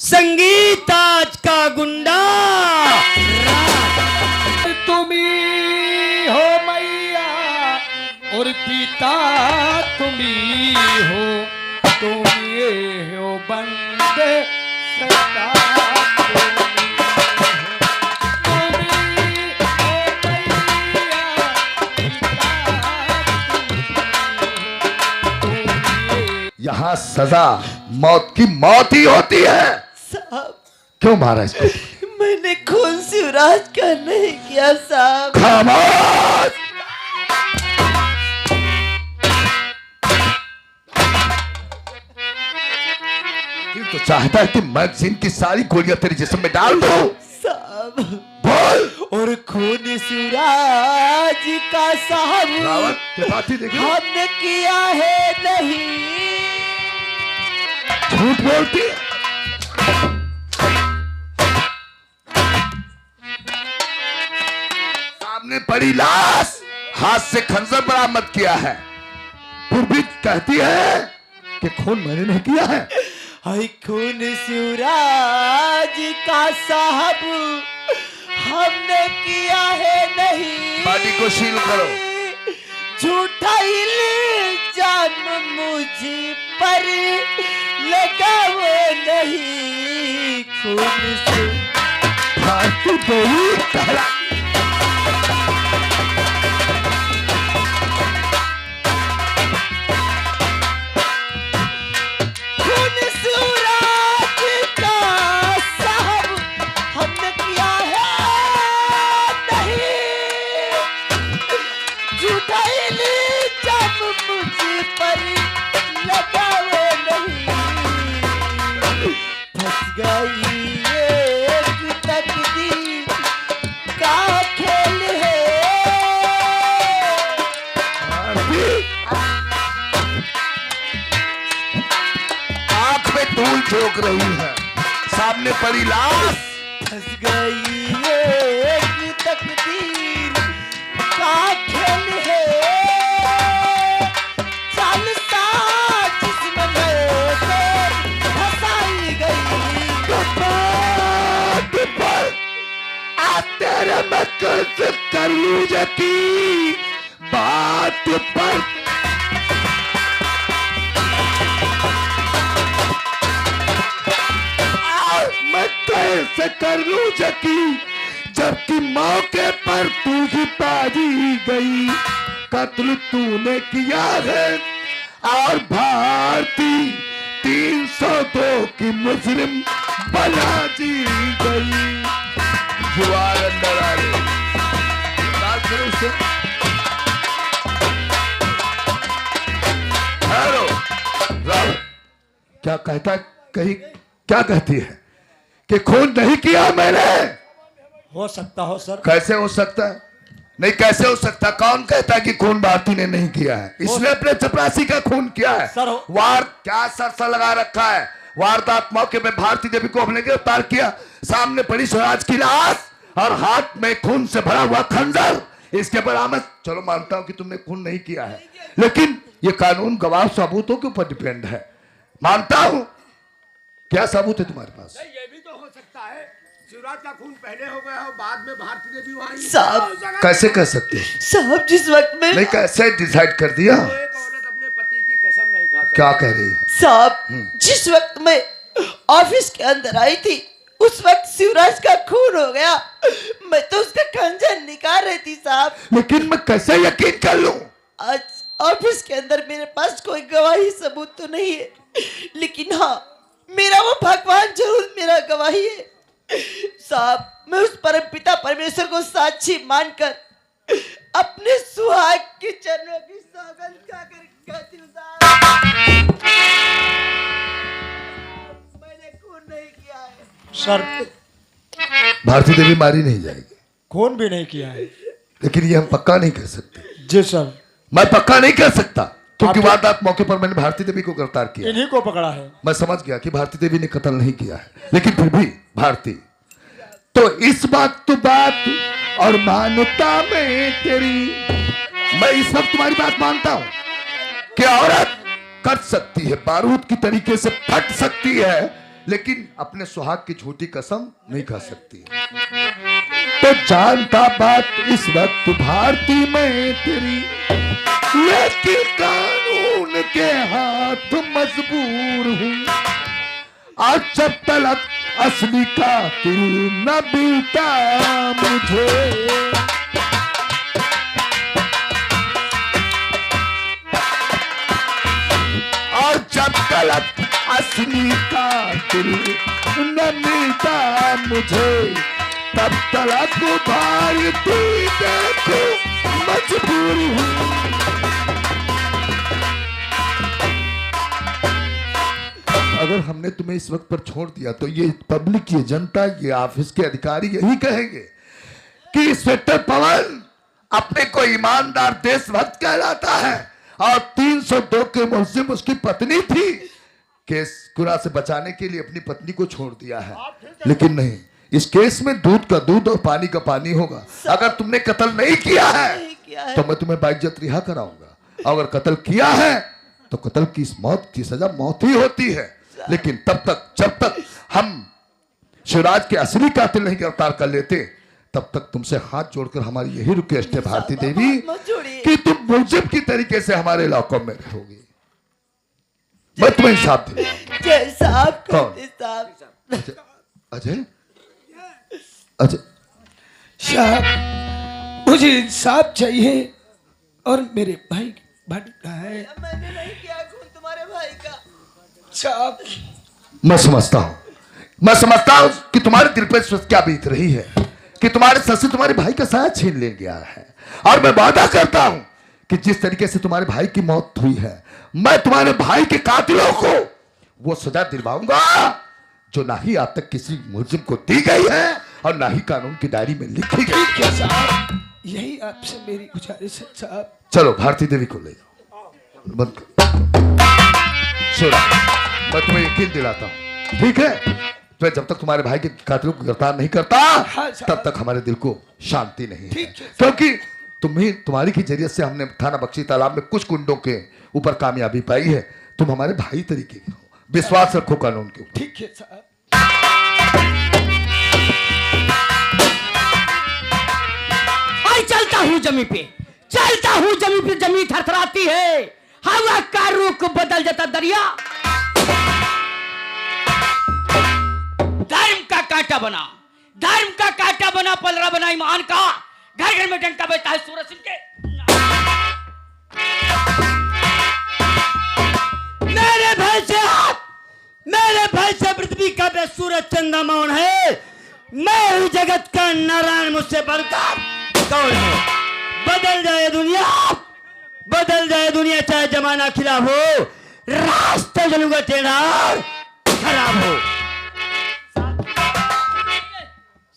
संगीत आज का गुंडा तुम ही हो मैया और पिता तुम ही हो, तुम ये हो बंदे सदा यहाँ सजा मौत की मौत ही होती है। साहब क्यों मारा इसको? मैंने खून शिवराज का नहीं किया साहब। खामोश! दिल तो चाहता है कि मैगजीन की सारी गोलियां तेरे जिस्म में डाल दो। साहब बोल। और खून शिवराज का साहब रावत के साथी देखो, हमने किया है नहीं। झूठ बोलती है। सामने पड़ी लाश, हाथ से खंजर बरामद किया है, फिर भी कहती है कि खून मैंने नहीं किया है। हाय खून शिवराज का साहब हमने किया है नहीं। बॉडी को सील करो। झूठा इल्जाम मुझ पर लगाओ नहीं। खून से फालतू बोली कहला। खून शिवराज का साहब हमने किया है नहीं। झूठा इल्जाम मुझ पर लगाओ नहीं। फंस गई एक तकदीर का खेल है। आंख में धूल झोंक रही है, सामने पड़ी लाश। फंस गई एक तकदीर का खेल है। चाल साजिश में मैं फंसाई गई। तेरे मैं कैसे कर लूं यकीन बात पर। मैं कैसे कर लूं यकीन जबकि मौके पर तू ही पाजी गई। कत्ल तूने किया है और भारती 302 की मुजरिम बना दी गई। जुआर अंदर आ रही, बात करो उससे। हेलो राव, क्या कहता है? कहीं क्या कहती है कि खून नहीं किया मैंने? हो सकता हो सर। कैसे हो सकता है? नहीं कैसे हो सकता? कौन कहता है कि खून भारती ने नहीं किया है? इसने अपने चपरासी का खून किया है। सर वार क्या सरसा लगा रखा है? वारदात मौके पे भारती देवी को हमने गिरफ्तार किया। सामने पड़ी स्वराज की लाश और हाथ में खून से भरा हुआ खंजर, इसके बरामद। चलो मानता हूं कि तुमने खून नहीं किया है, लेकिन ये कानून गवाह सबूतों के ऊपर डिपेंड है। मानता हूं। क्या सबूत है तुम्हारे पास? ये भी तो हो सकता है शिवराज का खून पहले हो गया हो, बाद में भारती देवी वहां साहब कैसे कह सकते हो? साहब जिस वक्त में नहीं कैसे डिसाइड कर दिया? एक औरत अपने पति की कसम नहीं खा सकती। क्या कह रही है? साहब जिस वक्त मैं ऑफिस के अंदर आई थी उस वक्त शिवराज का खून हो गया। मैं तो उसका खंजर निकाल रही थी साहब। लेकिन मैं कैसे यकीन कर लूं? आज ऑफिस के अंदर मेरे पास कोई गवाही सबूत तो नहीं है, लेकिन हाँ मेरा वो भगवान जरूर मेरा गवाही है साहब। मैं उस परम पिता परमेश्वर को साक्षी मानकर अपने सुहाग के चरणों की सौगंध खाकर कहती हूँ साहब मैंने खून नहीं किया है। सर भारती देवी मारी नहीं जाएगी, खून भी नहीं किया है। लेकिन ये हम पक्का नहीं कर सकते। जी सर। मैं पक्का नहीं कर सकता क्योंकि आप- वारदात मौके पर मैंने भारती देवी को गिरफ्तार किया। इन्हीं को पकड़ा है। मैं समझ गया कि भारती देवी ने कत्ल नहीं किया है, लेकिन फिर भी भारती तो इस बात तो बात और मान्यता में तेरी, मैं इस वक्त तुम्हारी बात मानता हूं कि औरत कट सकती है, बारूद की तरीके से फट सकती है, लेकिन अपने सुहाग की झूठी कसम नहीं खा सकती। तो जानता बात इस वक्त भारती में तेरी, लेकिन कानून के हाथ मजबूर हूं। आज जब तलक असली कातिल न मिलता मुझे, और जब तलक असली कातिल न मिलता मुझे, तब तलक भारती देखो मजबूर हूं। अगर हमने तुम्हें इस वक्त पर छोड़ दिया तो ये पब्लिक, ये जनता, ये ऑफिस के अधिकारी यही कहेंगे कि इंस्पेक्टर पवन अपने को ईमानदार देशभक्त कहलाता है, और 302 के मुलजिम उसकी पत्नी थी, केस कुरा से बचाने के लिए अपनी पत्नी को छोड़ दिया है। लेकिन नहीं, इस केस में दूध का दूध और पानी का पानी होगा। अगर तुमने कत्ल नहीं किया है तो मैं तुम्हें बाइज्जत रिहा कराऊंगा, अगर कत्ल किया है तो कत्ल की इस मौत की सजा मौत ही होती है। लेकिन तब तक, जब तक हम शिवराज के असली कातिल नहीं गिरफ्तार कर लेते, तब तक तुमसे हाथ जोड़कर हमारी यही रिक्वेस्ट है भारती देवी कि तुम मुलजिम की तरीके से हमारे इलाकों में रहोगी। मैं तुम्हें इंसाफ दे। अजय, अजय साहब, मुझे इंसाफ चाहिए। और मेरे भाई कहाँ है? मैंने नहीं किया खून तुम्हारे भाई का साहब। मैं समझता हूं कि तुम्हारे दिल पर क्या बीत रही है, कि तुम्हारे सर से तुम्हारे भाई का साया छीन ले गया है। और मैं वादा करता हूं कि जिस तरीके से तुम्हारे भाई की मौत हुई है, मैं तुम्हारे भाई के कातिलों को वो सजा दिलवाऊंगा जो ना ही आज तक किसी मुलजिम को दी गई है और ना ही कानून की डायरी में लिखी गई है। साहब, यही आपसे मेरी गुजारिश है साहब। चलो भारती देवी को ले जाओ, बंद करो। सुनो, मैं तुम्हें यकीन दिलाता हूं, ठीक है? तो जब तक तुम्हारे भाई के कातिलों को गिरफ्तार नहीं करता, तब तक हमारे दिल को शांति नहीं है। क्योंकि तुम्हारी की जरिए से हमने थाना बख्शी तालाब में कुछ गुंडों के ऊपर कामयाबी पाई है। तुम हमारे भाई तरीके के हो, विश्वास रखो कानून के ऊपर। ठीक है साहब। चलता हूँ जमी पे, चलता हूँ जमी पे, जमी थरथराती है, हवा का रुख बदल जाता दरिया। धर्म का कांटा बना, धर्म का कांटा बना, पलरा बना ईमान का, घर घर में डंका बजता है सूरज सिंह के। मेरे भाई से हाथ, मेरे भाई से पृथ्वी का बे सूरज चंदा मौन है। मैं हूं जगत का नारायण, मुझसे बढ़कर कौन है? बदल जाए दुनिया, बदल जाए दुनिया, चाहे जमाना खिलाफ हो, रास्ते चलूंगा टेढ़ा खराब हो।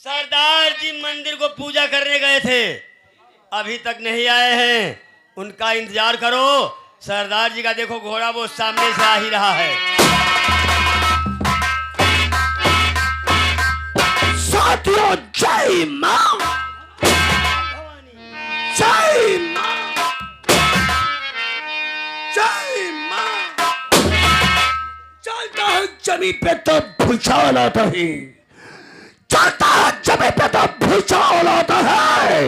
सरदार जी मंदिर को पूजा करने गए थे, अभी तक नहीं आए हैं, उनका इंतजार करो। सरदार जी का देखो घोड़ा वो सामने से आ ही रहा है। साथियों, जय मां, जय मां, जय मां। चलता है जमी पे तो भूचाल आता है, चलता है जमी पे तो भूचाल आता है,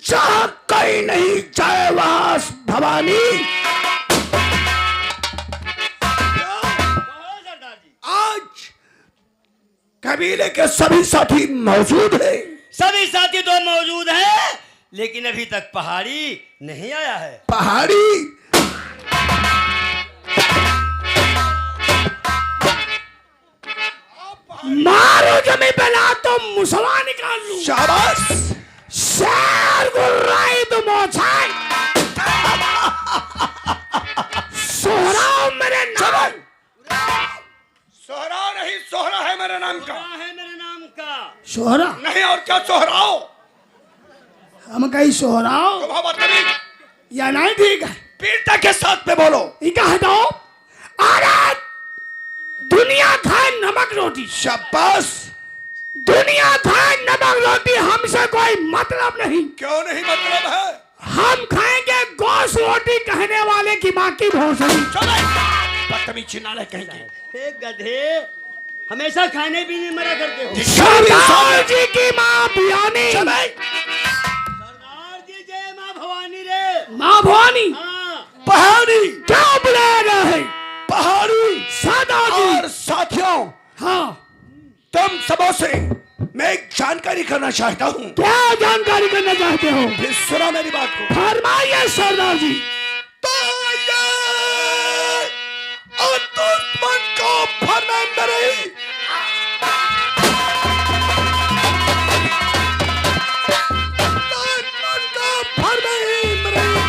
जहां कहीं नहीं जाए वहां भवानी। आज कबीले के सभी साथी मौजूद हैं। सभी साथी तो मौजूद हैं, लेकिन अभी तक पहाड़ी नहीं आया है। पहाड़ी मारो जमी पे ना तो मुसवा निकाल लूं। शाबाश, शेर गुर्राई तो मोछाई। सोहराव मेरे नाम, सोहराव नहीं, सोहरा है मेरे नाम का। है मेरे नाम का सोहरा नहीं और क्या सोहराव? हम कहीं सोहराव तो बदतमीज, या नहीं? ठीक है, पीरता के साथ में बोलो। इनका हटाओ। अरे दुनिया खाए नमक रोटी। शाबाश। दुनिया खाए नमक रोटी, हमसे कोई मतलब नहीं। क्यों नहीं मतलब है? हम खाएंगे गोश्त रोटी, कहने वाले की माँ की भोसड़ी। चले बदतमीज चिन्हाले कहेंगे। गधे, हमेशा खाने पीने मरा करते हो। सरदार जी की माँ भवानी। सरदार जी जय माँ भवानी रे। माँ भवानी हाँ। पहाड़ी क्या बुलाया गया है? पहाड़ी सरदार जी और साथियों, हाँ तुम सबों से मैं एक जानकारी करना चाहता हूँ। क्या जानकारी करना चाहते हो? फिर सुनो मेरी बात को। फरमाइए सरदार जी। तो ये और दुश्मन को फरमाइंदा रही। दुश्मन को फरमाइंदा रही।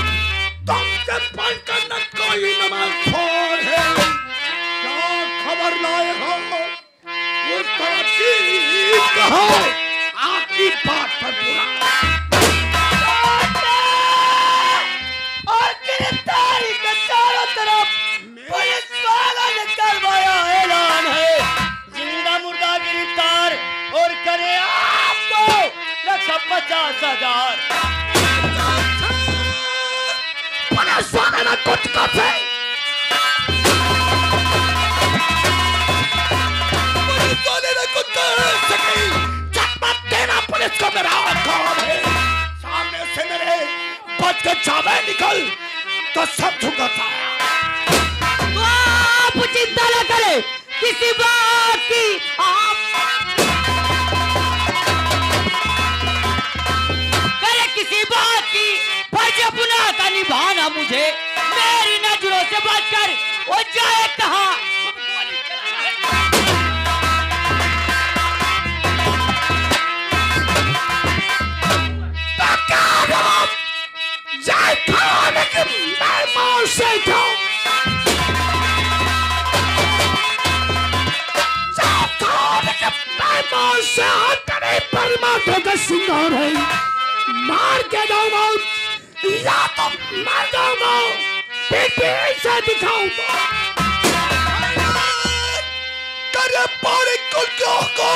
तुमसे बढ़कर न कोई नमाज़खोर है। क्या खबर लाए हो? उस तरफ की कहो आपकी बात पर पूरा और गिरफ्तारी के चारों तरफ पुलिस वालों ने करवाया ऐलान है। जिंदा मुर्दा गिरफ्तार और करे आपको रक्षा 50,000। पुलिस वाले ने कुछ कहा। पुलिस वाले ने कुछ कह सके। चकमक देना पुलिस को मेरा काम है। सामने से मेरे बच के जावे निकल तो सब झुका था। तो आप चिंता न करें किसी बात की। आप करे किसी बात की फर्ज अपना का निभाना मुझे मेरी नजरों से बचकर वो जाए कहाँ। गोली चलाना है। जाए खाने के मैं मौत से जाऊं। जाए खाने के मैं मौत से हटने परमात्मा का सिंगार है। मार के जाऊं मौत या तो मर जाऊंगा। पीठी से दिखाऊंगा। करे पौड़ी कुल्कियों को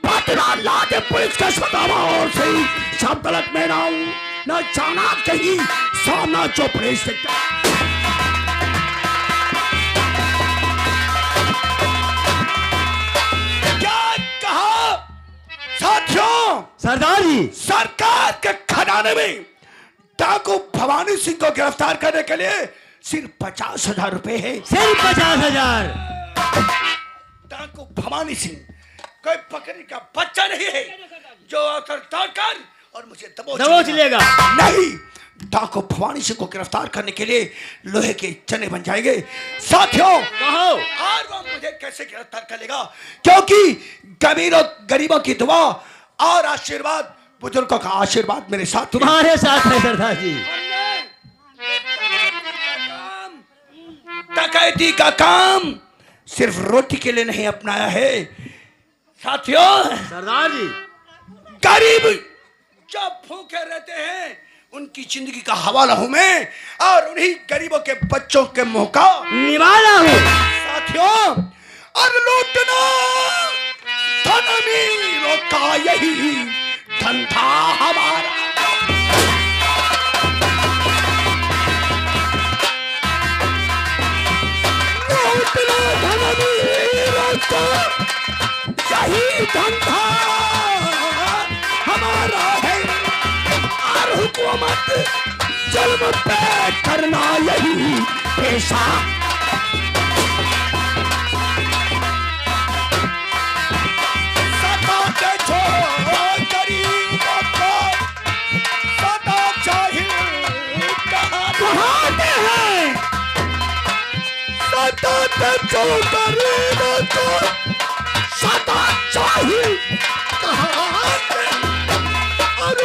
बदला लादे पुलिस का सतावा और सही सब गलत में ना हूं न जाना कहीं सामना चौपड़े से। क्या कहा साथियों? सरदार जी सरकार के खजाने में डाकू भवानी सिंह को गिरफ्तार करने के लिए सिर्फ 50,000 रुपए है। सिर्फ 50,000। डाकू भवानी सिंह कोई बकरी का बच्चा नहीं है जो आकर दौड़कर और मुझे दबोच लेगा। नहीं, डाकू भवानी सिंह को गिरफ्तार करने के लिए लोहे के चने बन जाएंगे। साथियों कहो और वो मुझे कैसे गिरफ्तार कर लेगा? क्योंकि गरीबों की दुआ और आशीर्वाद, बुजुर्गों का आशीर्वाद मेरे साथ। तुम्हारे साथ है सरदार जी। डकैती का काम सिर्फ रोटी के लिए नहीं अपनाया है साथियों। सरदार जी गरीब जो भूखे रहते हैं उनकी जिंदगी का हवाला हूं मैं और उन्हीं गरीबों के बच्चों के मुंह का निवाला हूँ साथियों। और लूटना धनमीरों का यही धंधा हमारा। लूटना धनमीरों का यही धंधा हमारा है और हुकूमत जुल्म पे करना यही पेशा। सदा के छोड़ गरीबों को सदा चाहिए कहाते हैं। सदा के छोड़ गरीबों को सदा चाहिए कहाते और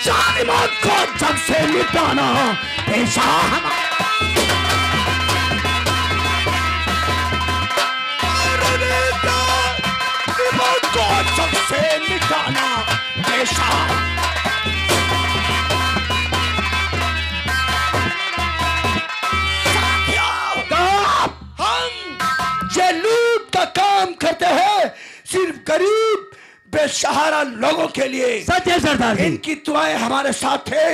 जालिमों को जब से मिटाना पेशा हमारा। जालिमों को जब से मिटाना पेशा। हम ये लूट का काम करते हैं सिर्फ गरीब बेसहारा लोगों के लिए। सच है सरदार जी। इनकी दुआएं हमारे साथ है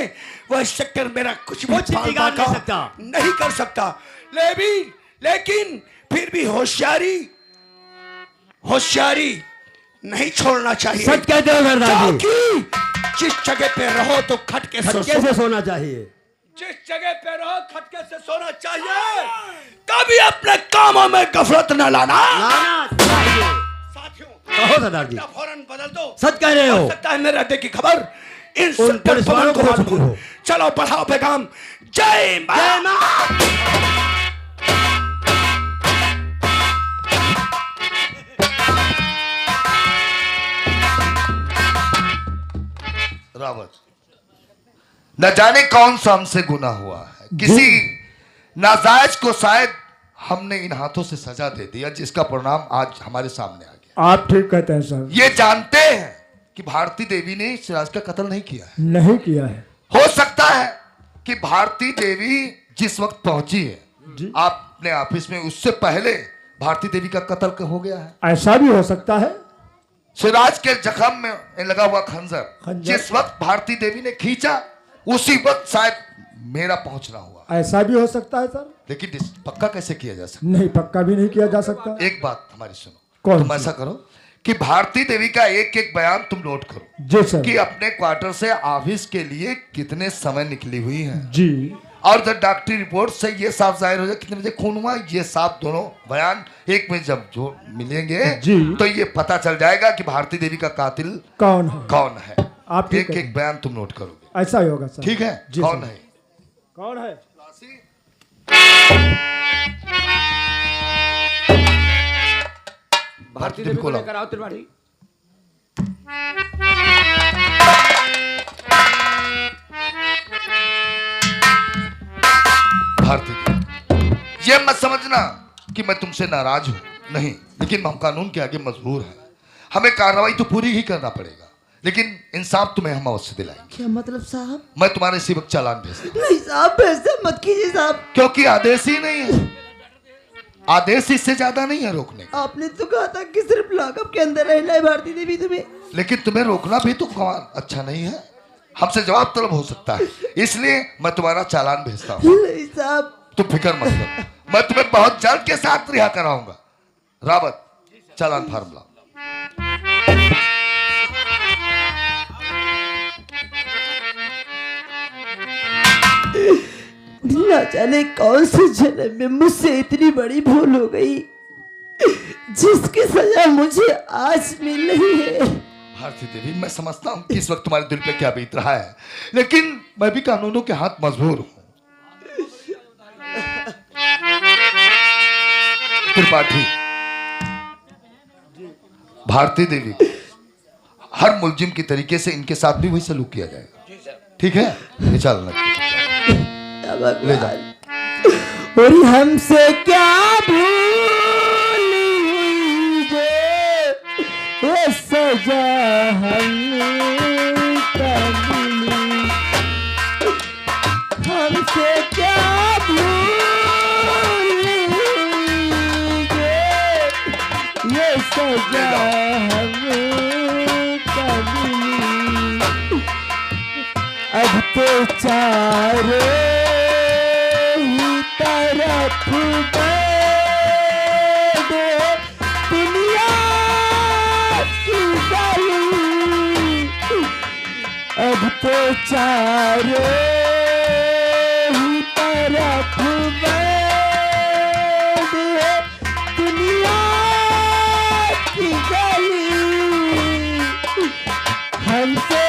वह इंस्पेक्टर मेरा कुछ भी कुछ बिगाड़ नहीं सकता। नहीं कर सकता। लेकिन फिर भी होशियारी नहीं छोड़ना चाहिए। सच कहते हो सरदार जी। क्योंकि जिस जगह पे रहो तो खटके कैसे सोना चाहिए। जिस जगह पे रहो खटके से सोना चाहिए। कभी अपने कामों में गफलत न लाना चाहिए। साथियों, कहो सरदार जी। फौरन बदल दो। सच कह रहे हो। हो सकता है मेरे अड्डे की खबर इन उन पुलिस वालों को हो चुकी हो। चलो बढ़ाओ पैगाम। जय मां। रावत, न जाने कौन सा हमसे गुनाह हुआ है। किसी नाजायज को शायद हमने इन हाथों से सजा दे दिया, जिसका परिणाम आज हमारे सामने आ गया। आप ठीक कहते हैं सर। ये जानते हैं कि भारती देवी ने सिराज का कत्ल नहीं किया है। नहीं किया है। हो सकता है कि भारती देवी जिस वक्त पहुंची है जी। आपने ऑफिस में, उससे पहले भारती देवी का कत्ल हो गया है। ऐसा भी हो सकता है। सिराज के जख्म में लगा हुआ खंजर जिस वक्त भारती देवी ने खींचा, उसी वक्त शायद मेरा पहुंचना हुआ। ऐसा भी हो सकता है सर। लेकिन पक्का कैसे किया जा सकता? नहीं, पक्का भी नहीं किया जा सकता। एक बात हमारी सुनो। कौन तुम सी? ऐसा करो कि भारती देवी का एक एक बयान तुम नोट करो जी सर। कि अपने क्वार्टर से ऑफिस के लिए कितने समय निकली हुई है, जी। और जब डॉक्टरी रिपोर्ट से ये साफ जाहिर हो जाए कितने बजे खून हुआ, ये साफ दोनों बयान एक में जब जो मिलेंगे जी। तो ये पता चल जाएगा कि भारती देवी का कातिल कौन है। कौन है। आप ठीक एक है। एक बयान तुम नोट करोगे। ऐसा ही होगा सर। ठीक है। जी कौन सर। है? कौन है। भारती देवी को लाओ। कराओ त्रिपाठी। भारती देवी, ये मत समझना कि मैं तुमसे नाराज हूं, नहीं, लेकिन हम कानून के आगे मजबूर हैं। हमें कार्रवाई तो पूरी ही करना पड़ेगा, लेकिन इंसाफ तुम्हें हम अवश्य दिलाएंगे। क्या मतलब साहब? मैं तुम्हारे सेवक चालान भेजता हूं, नहीं साहब, ऐसा मत कीजिए साहब। क्योंकि आदेश ही नहीं है। आदेश इससे ज्यादा नहीं है रोकने का। आपने तो कहा था कि सिर्फ लॉकअप के अंदर रहना है भारती देवी तुम्हें। लेकिन तुम्हें रोकना भी तो अच्छा नहीं है, हमसे जवाब तलब हो सकता है, इसलिए मैं तुम्हारा चालान भेजता हूँ। नहीं साहब। तुम फिक्र मत करो, मैं तुम्हें बहुत जल्द के साथ रिहा कराऊंगा। रावत, चालान फार्म लाओ। ना जाने कौन से जन्म में मुझसे इतनी बड़ी भूल हो गई जिसकी सजा मुझे आज मिल रही है। भारती देवी, मैं समझता हूँ कि इस वक्त तुम्हारे दिल पे क्या बीत रहा है, लेकिन मैं भी कानूनों के हाथ मजबूर हूँ। त्रिपाठी, भारती देवी, हर मुलजिम की तरीके से इनके साथ भी वही सलूक किया जाएगा, ठीक है? ये चल ले जा। और हमसे क्या भूल हुई जो ये सजा हमें मिली। हमसे क्या भूल हुई जो ये सजा हमें मिली। अब तो चारों ही तरफ दुनिया की गली। अब तो चारों ही तरफ दुनिया की गली। हमसे